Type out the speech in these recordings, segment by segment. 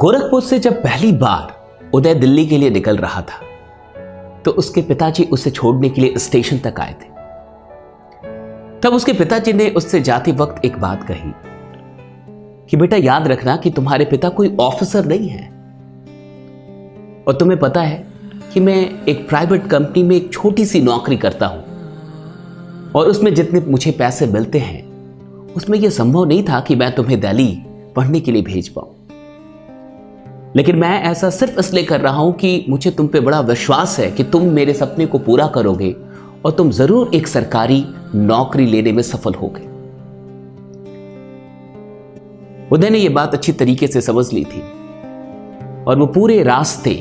गोरखपुर से जब पहली बार उदय दिल्ली के लिए निकल रहा था तो उसके पिताजी उसे छोड़ने के लिए स्टेशन तक आए थे। तब उसके पिताजी ने उससे जाते वक्त एक बात कही कि बेटा याद रखना कि तुम्हारे पिता कोई ऑफिसर नहीं है और तुम्हें पता है कि मैं एक प्राइवेट कंपनी में एक छोटी सी नौकरी करता हूं और उसमें जितने मुझे पैसे मिलते हैं उसमें यह संभव नहीं था कि मैं तुम्हें दिल्ली पढ़ने के लिए भेज पाऊं, लेकिन मैं ऐसा सिर्फ इसलिए कर रहा हूं कि मुझे तुम पे बड़ा विश्वास है कि तुम मेरे सपने को पूरा करोगे और तुम जरूर एक सरकारी नौकरी लेने में सफल होगे। उदय ने यह बात अच्छी तरीके से समझ ली थी और वो पूरे रास्ते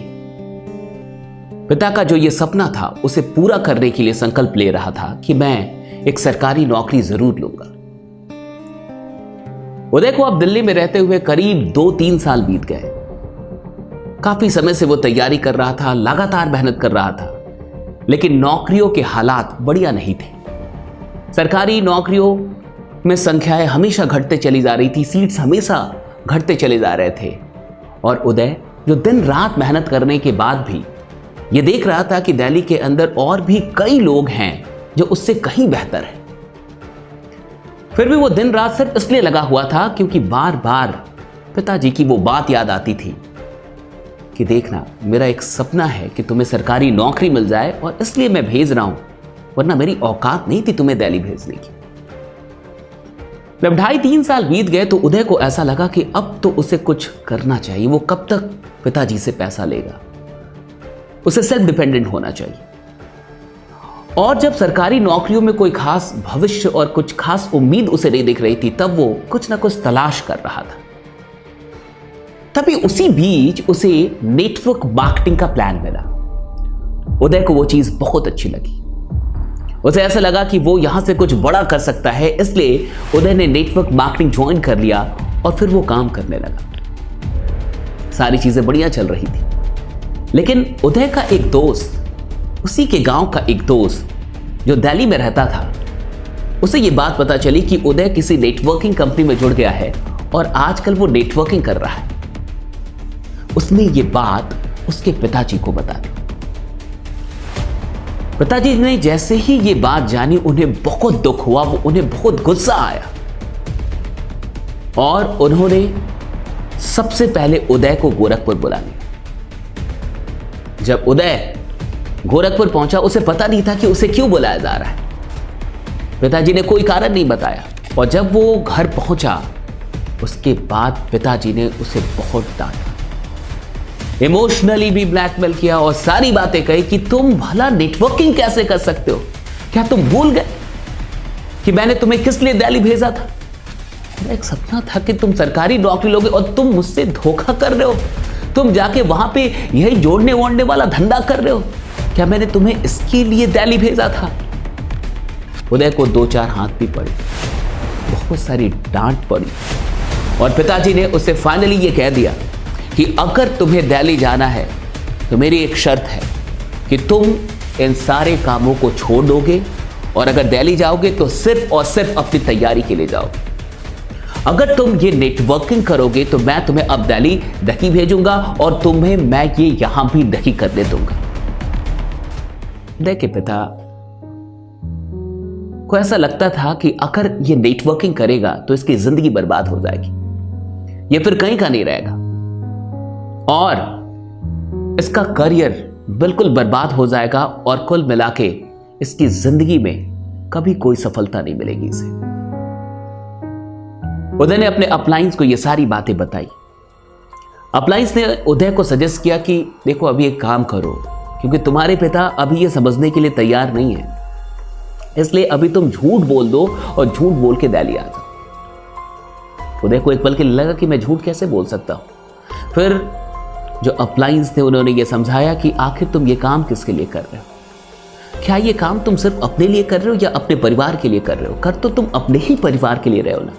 पिता का जो ये सपना था उसे पूरा करने के लिए संकल्प ले रहा था कि मैं एक सरकारी नौकरी जरूर लूंगा। उदय को अब दिल्ली में रहते हुए करीब 2-3 साल बीत गए। काफी समय से वो तैयारी कर रहा था, लगातार मेहनत कर रहा था, लेकिन नौकरियों के हालात बढ़िया नहीं थे। सरकारी नौकरियों में संख्याएं हमेशा घटते चली जा रही थी, सीट्स हमेशा घटते चले जा रहे थे और उदय जो दिन रात मेहनत करने के बाद भी ये देख रहा था कि दिल्ली के अंदर और भी कई लोग हैं जो उससे कहीं बेहतर है। फिर भी वो दिन रात सिर्फ इसलिए लगा हुआ था क्योंकि बार बार पिताजी की वो बात याद आती थी कि देखना मेरा एक सपना है कि तुम्हें सरकारी नौकरी मिल जाए और इसलिए मैं भेज रहा हूं, वरना मेरी औकात नहीं थी तुम्हें दिल्ली भेजने की। जब 2.5-3 साल बीत गए तो उदय को ऐसा लगा कि अब तो उसे कुछ करना चाहिए। वो कब तक पिताजी से पैसा लेगा, उसे सेल्फ डिपेंडेंट होना चाहिए। और जब सरकारी नौकरियों में कोई खास भविष्य और कुछ खास उम्मीद उसे नहीं दिख रही थी तब वो कुछ ना कुछ तलाश कर रहा था। तभी उसी बीच उसे नेटवर्क मार्केटिंग का प्लान मिला। उदय को वो चीज बहुत अच्छी लगी। उसे ऐसा लगा कि वो यहां से कुछ बड़ा कर सकता है, इसलिए उदय ने नेटवर्क मार्केटिंग ज्वाइन कर लिया और फिर वो काम करने लगा। सारी चीजें बढ़िया चल रही थी, लेकिन उदय का एक दोस्त, उसी के गांव का एक दोस्त जो दिल्ली में रहता था, उसे ये बात पता चली कि उदय किसी नेटवर्किंग कंपनी में जुड़ गया है और आजकल वो नेटवर्किंग कर रहा है। उसने ये बात उसके पिताजी को बता दी। पिताजी ने जैसे ही ये बात जानी उन्हें बहुत दुख हुआ, उन्हें बहुत गुस्सा आया और उन्होंने सबसे पहले उदय को गोरखपुर बुला लिया। जब उदय गोरखपुर पहुंचा उसे पता नहीं था कि उसे क्यों बुलाया जा रहा है। पिताजी ने कोई कारण नहीं बताया और जब वो घर पहुंचा उसके बाद पिताजी ने उसे बहुत डांटा, इमोशनली भी ब्लैकमेल किया और सारी बातें कही कि तुम भला नेटवर्किंग कैसे कर सकते हो? क्या तुम भूल गए कि मैंने तुम्हें किस लिए दिल्ली भेजा था? मेरा एक सपना था कि तुम सरकारी नौकरी लोगे और तुम मुझसे धोखा कर रहे हो। तुम जाके वहां पे यही जोड़ने वोड़ने वाला धंधा कर रहे हो। क्या मैंने तुम्हें इसके लिए दिल्ली भेजा था? उदय को 2-4 हाथ भी पड़े, बहुत सारी डांट पड़ी और पिताजी ने उसे फाइनली ये कह दिया कि अगर तुम्हें दिल्ली जाना है तो मेरी एक शर्त है कि तुम इन सारे कामों को छोड़ दोगे और अगर दिल्ली जाओगे तो सिर्फ और सिर्फ अपनी तैयारी के लिए जाओगे। अगर तुम ये नेटवर्किंग करोगे तो मैं तुम्हें अब दिल्ली नहीं भेजूंगा और तुम्हें मैं ये यहां भी नहीं करने दूंगा। उदय के पिता को ऐसा लगता था कि अगर ये नेटवर्किंग करेगा तो इसकी जिंदगी बर्बाद हो जाएगी, ये फिर कहीं का नहीं रहेगा और इसका करियर बिल्कुल बर्बाद हो जाएगा और कुल मिला के इसकी जिंदगी में कभी कोई सफलता नहीं मिलेगी इसे। उदय ने अपने अपलाइंस को ये सारी बातें बताई। अपलाइंस ने उदय को सजेस्ट किया कि देखो अभी एक काम करो, क्योंकि तुम्हारे पिता अभी ये समझने के लिए तैयार नहीं है, इसलिए अभी तुम झूठ बोल दो और झूठ बोल के दिल्ली आ जाओ। उदय को एक पल के लिए लगा कि मैं झूठ कैसे बोल सकता हूं। फिर जो अपलाइंस थे उन्होंने ये समझाया कि आखिर तुम ये काम किसके लिए कर रहे हो? क्या ये काम तुम सिर्फ अपने लिए कर रहे हो या अपने परिवार के लिए कर रहे हो? कर तो तुम अपने ही परिवार के लिए रहे हो ना।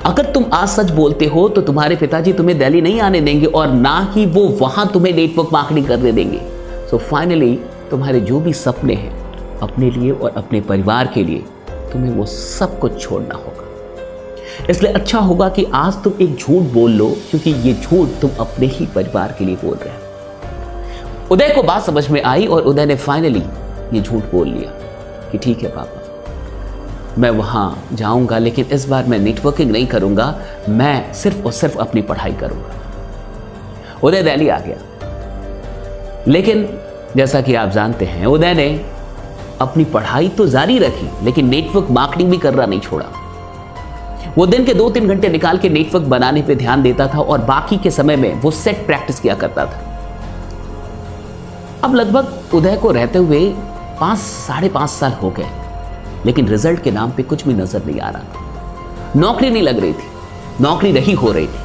अगर तुम आज सच बोलते हो तो तुम्हारे पिताजी तुम्हें दिल्ली नहीं आने देंगे और ना ही वो वहां तुम्हें नेटवर्क मार्केटिंग करने देंगे। सो फाइनली तुम्हारे जो भी सपने हैं अपने लिए और अपने परिवार के लिए तुम्हें वो सब कुछ छोड़ना होगा। इसलिए अच्छा होगा कि आज तुम एक झूठ बोल लो, क्योंकि ये झूठ तुम अपने ही परिवार के लिए बोल रहे हो। उदय को बात समझ में आई और उदय ने फाइनली ये झूठ बोल लिया कि ठीक है पापा, मैं वहां जाऊंगा, लेकिन इस बार मैं नेटवर्किंग नहीं करूंगा, मैं सिर्फ और सिर्फ अपनी पढ़ाई करूंगा। उदय दिल्ली आ गया, लेकिन जैसा कि आप जानते हैं उदय ने अपनी पढ़ाई तो जारी रखी, लेकिन नेटवर्क मार्केटिंग भी करना नहीं छोड़ा। वो दिन के 2-3 घंटे निकाल के नेटवर्क बनाने पे ध्यान देता था और बाकी के समय में वो सेट प्रैक्टिस किया करता था। अब लगभग उदय को रहते हुए 5-5.5 साल हो गए, लेकिन रिजल्ट के नाम पे कुछ भी नजर नहीं आ रहा था। नौकरी नहीं लग रही थी, नौकरी नहीं हो रही थी।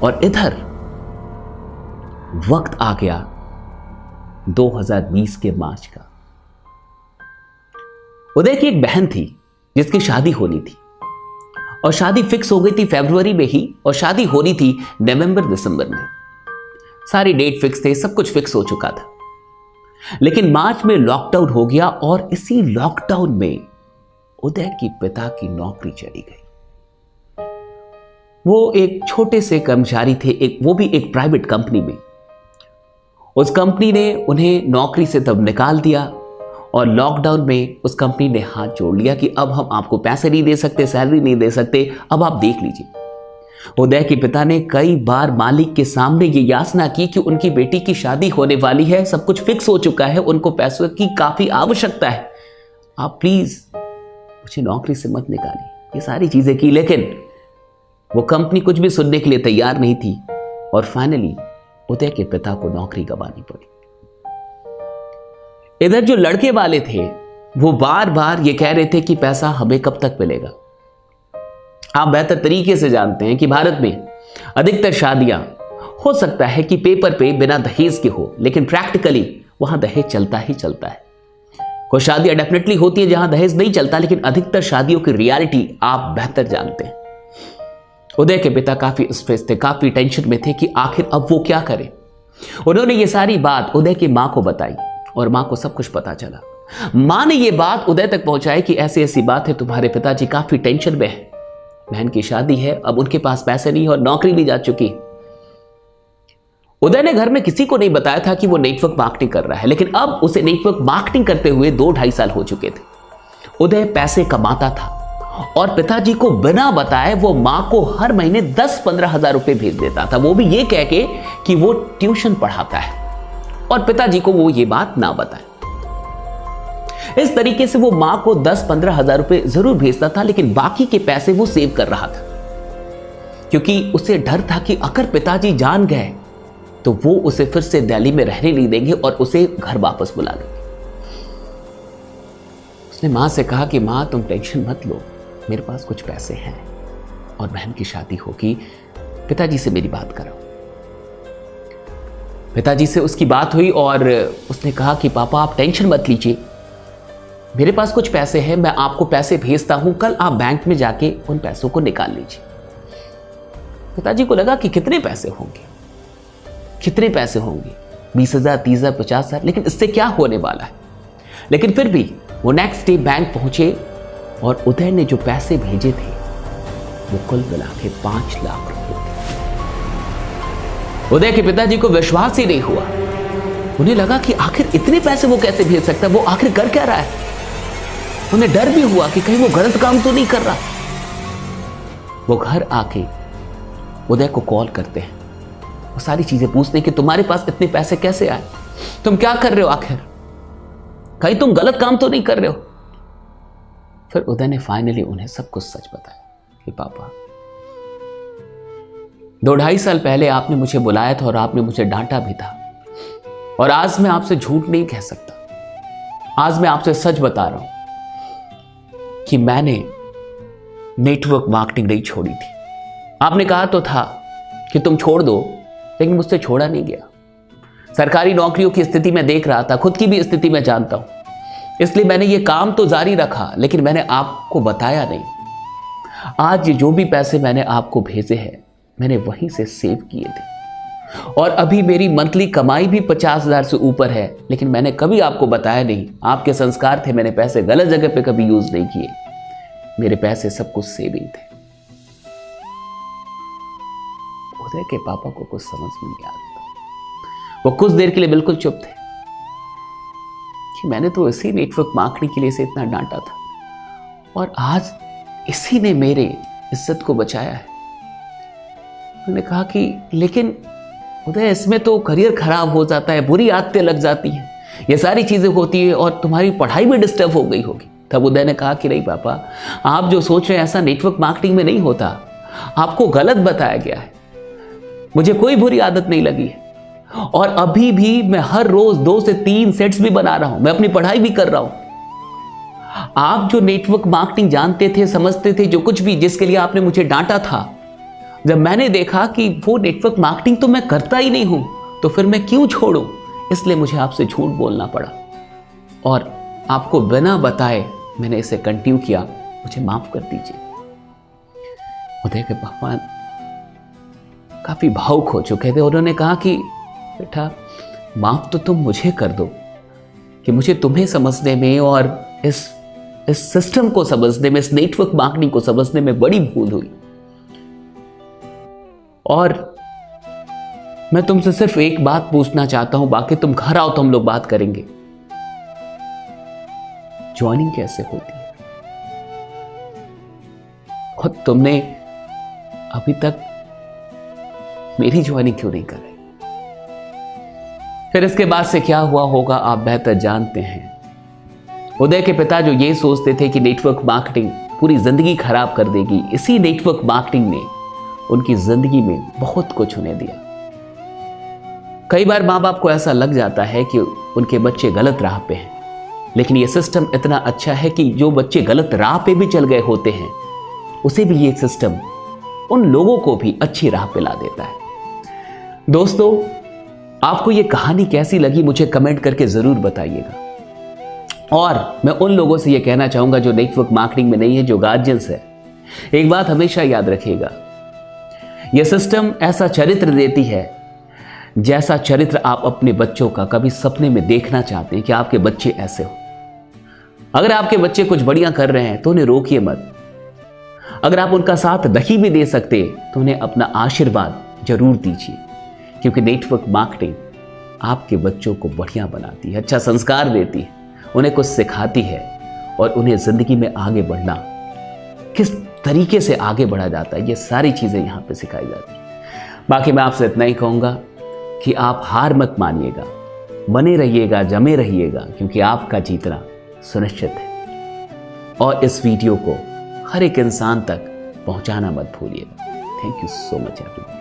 और इधर वक्त आ गया 2020 के मार्च का। उदय की एक बहन थी जिसकी शादी होनी थी, और शादी फिक्स हो गई थी फरवरी में ही, और शादी होनी थी नवंबर-दिसंबर में। सारी डेट फिक्स थे, सब कुछ फिक्स हो चुका था। लेकिन मार्च में लॉकडाउन हो गया, और इसी लॉकडाउन में उदय के पिता की नौकरी चली गई। वो एक छोटे से कर्मचारी थे, वो भी एक प्राइवेट कंपनी में। उस कंपनी ने उन्हें नौकरी से तब निकाल दिया, और लॉकडाउन में उस कंपनी ने हाथ जोड़ लिया कि अब हम आपको पैसे नहीं दे सकते, सैलरी नहीं दे सकते, अब आप देख लीजिए। उदय के पिता ने कई बार मालिक के सामने ये याचना की कि उनकी बेटी की शादी होने वाली है, सब कुछ फिक्स हो चुका है, उनको पैसों की काफी आवश्यकता है, आप प्लीज मुझे नौकरी से मत निकालिए। ये सारी चीजें की, लेकिन वो कंपनी कुछ भी सुनने के लिए तैयार नहीं थी, और फाइनली उदय के पिता को नौकरी गंवानी पड़ी। इधर जो लड़के वाले थे वो बार बार ये कह रहे थे कि पैसा हमें कब तक मिलेगा। आप बेहतर तरीके से जानते हैं कि भारत में अधिकतर शादियां हो सकता है कि पेपर पे बिना दहेज के हो, लेकिन प्रैक्टिकली वहां दहेज चलता ही चलता है। कुछ शादियां डेफिनेटली होती है जहां दहेज नहीं चलता, लेकिन अधिकतर शादियों की रियलिटी आप बेहतर जानते हैं। उदय के पिता काफी स्ट्रेस थे, काफी टेंशन में थे कि आखिर अब वो क्या करें। उन्होंने ये सारी बात उदय की मां को बताई, और मां को सब कुछ पता चला। मां ने ये बात उदय तक पहुंचाई कि ऐसी ऐसी बात है, तुम्हारे पिताजी काफी टेंशन में है, बहन की शादी है, अब उनके पास पैसे नहीं और नौकरी भी जा चुकी। उदय ने घर में किसी को नहीं बताया था कि वो नेटवर्क मार्केटिंग कर रहा है, लेकिन अब उसे नेटवर्क मार्केटिंग करते हुए 2-2.5 साल हो चुके थे। उदय पैसे कमाता था, और पिताजी को बिना बताए वो मां को हर महीने 10-15 हजार रुपए भेज देता था, वो भी ये कह के कि वो ट्यूशन पढ़ाता है, और पिताजी को वो ये बात ना बताए। इस तरीके से वो मां को 10-15 हजार रुपए जरूर भेजता था, लेकिन बाकी के पैसे वो सेव कर रहा था, क्योंकि उसे डर था कि अगर पिताजी जान गए तो वो उसे फिर से दिल्ली में रहने नहीं देंगे और उसे घर वापस बुला लेंगे। उसने मां से कहा कि मां तुम टेंशन मत लो, मेरे पास कुछ पैसे हैं और बहन की शादी होगी, पिताजी से मेरी बात कराओ। पिताजी से उसकी बात हुई और उसने कहा कि पापा आप टेंशन मत लीजिए, मेरे पास कुछ पैसे हैं, मैं आपको पैसे भेजता हूं, कल आप बैंक में जाके उन पैसों को निकाल लीजिए। पिताजी को लगा कि कितने पैसे होंगे, 20,000, 30,000, 50,000, लेकिन इससे क्या होने वाला है। लेकिन फिर भी वो नेक्स्ट डे बैंक पहुंचे और उदय ने जो पैसे भेजे थे वो कुल मिला के 5 लाख रुपए थे। उदय के पिताजी को विश्वास ही नहीं हुआ, उन्हें लगा कि आखिर इतने पैसे वो कैसे भेज सकता है, वो आखिर कर क्या रहा है। उन्हें डर भी हुआ कि कहीं वो गलत काम तो नहीं कर रहा। वो घर आके उदय को कॉल करते हैं, वो सारी चीजें पूछते कि तुम्हारे पास इतने पैसे कैसे आए, तुम क्या कर रहे हो, आखिर कहीं तुम गलत काम तो नहीं कर रहे हो। फिर उदय ने फाइनली उन्हें सब कुछ सच बताया कि पापा 2-2.5 साल पहले आपने मुझे बुलाया था और आपने मुझे डांटा भी था, और आज मैं आपसे झूठ नहीं कह सकता, आज मैं आपसे सच बता रहा हूं कि मैंने नेटवर्क मार्केटिंग नहीं छोड़ी थी। आपने कहा तो था कि तुम छोड़ दो, लेकिन मुझसे छोड़ा नहीं गया। सरकारी नौकरियों की स्थिति में देख रहा था, खुद की भी स्थिति में जानता हूं, इसलिए मैंने ये काम तो जारी रखा, लेकिन मैंने आपको बताया नहीं। आज जो भी पैसे मैंने आपको भेजे हैं मैंने वहीं से सेव किए थे, और अभी मेरी मंथली कमाई भी 50,000 से ऊपर है, लेकिन मैंने कभी आपको बताया नहीं। आपके संस्कार थे, मैंने पैसे गलत जगह पे कभी यूज नहीं किए, मेरे पैसे सब कुछ सेविंग थे। उदय के पापा को कुछ समझ में नहीं आता। वो कुछ देर के लिए बिल्कुल चुप थे कि मैंने तो इसी नेटवर्क मार्केटिंग के लिए से इतना डांटा था और आज इसी ने मेरे इज्जत को बचाया है। उन्होंने कहा कि लेकिन उदय इसमें तो करियर खराब हो जाता है, बुरी आदतें लग जाती हैं, ये सारी चीजें होती है और तुम्हारी पढ़ाई भी डिस्टर्ब हो गई होगी। तब उदय ने कहा कि नहीं पापा, आप जो सोच रहे हैं ऐसा नेटवर्क मार्केटिंग में नहीं होता, आपको गलत बताया गया है। मुझे कोई बुरी आदत नहीं लगी है और अभी भी मैं हर रोज 2 से 3 सेट्स भी बना रहा हूं, मैं अपनी पढ़ाई भी कर रहा हूं। आप जो नेटवर्क मार्केटिंग जानते थे, समझते थे, जो कुछ भी जिसके लिए आपने मुझे डांटा था, जब मैंने देखा कि वो नेटवर्क मार्केटिंग तो मैं करता ही नहीं हूं, तो फिर मैं क्यों छोड़ूं? इसलिए मुझे आपसे झूठ बोलना पड़ा और आपको बिना बताए मैंने इसे कंटिन्यू किया, मुझे माफ कर दीजिए। उदय के पापा काफी भावुक हो चुके थे। उन्होंने कहा कि बेटा, माफ तो तुम मुझे कर दो कि मुझे तुम्हें समझने में और इस सिस्टम को समझने में, इस नेटवर्क मार्केटिंग को समझने में बड़ी भूल हुई। और मैं तुमसे सिर्फ एक बात पूछना चाहता हूं, बाकी तुम घर आओ तो हम लोग बात करेंगे। ज्वाइनिंग कैसे होती है और तुमने अभी तक मेरी ज्वाइनिंग क्यों नहीं कर रही? फिर इसके बाद से क्या हुआ होगा आप बेहतर जानते हैं। उदय के पिता जो ये सोचते थे कि नेटवर्क मार्केटिंग पूरी जिंदगी खराब कर देगी, इसी नेटवर्क मार्केटिंग ने उनकी जिंदगी में बहुत कुछ उन्हें दिया। कई बार माँ बाप को ऐसा लग जाता है कि उनके बच्चे गलत राह पे हैं, लेकिन यह सिस्टम इतना अच्छा है कि जो बच्चे गलत राह पे भी चल गए होते हैं, उसे भी ये सिस्टम उन लोगों को भी अच्छी राह पे ला देता है। दोस्तों, आपको ये कहानी कैसी लगी मुझे कमेंट करके जरूर बताइएगा। और मैं उन लोगों से ये कहना चाहूंगा जो नेटवर्क मार्केटिंग में नहीं है, जो गार्जियंस है, एक बात हमेशा याद रखिएगा, यह सिस्टम ऐसा चरित्र देती है जैसा चरित्र आप अपने बच्चों का कभी सपने में देखना चाहते हैं कि आपके बच्चे ऐसे हो। अगर आपके बच्चे कुछ बढ़िया कर रहे हैं तो उन्हें रोकिए मत। अगर आप उनका साथ नहीं भी दे सकते तो उन्हें अपना आशीर्वाद जरूर दीजिए, क्योंकि नेटवर्क मार्केटिंग आपके बच्चों को बढ़िया बनाती है, अच्छा संस्कार देती है, उन्हें कुछ सिखाती है और उन्हें जिंदगी में आगे बढ़ना, किस तरीके से आगे बढ़ा जाता है, ये सारी चीजें यहाँ पे सिखाई जाती है। बाकी मैं आपसे इतना ही कहूँगा कि आप हार मत मानिएगा, बने रहिएगा, जमे रहिएगा, क्योंकि आपका जीतना सुनिश्चित है। और इस वीडियो को हर एक इंसान तक पहुंचाना मत भूलिएगा। Thank you so much everyone.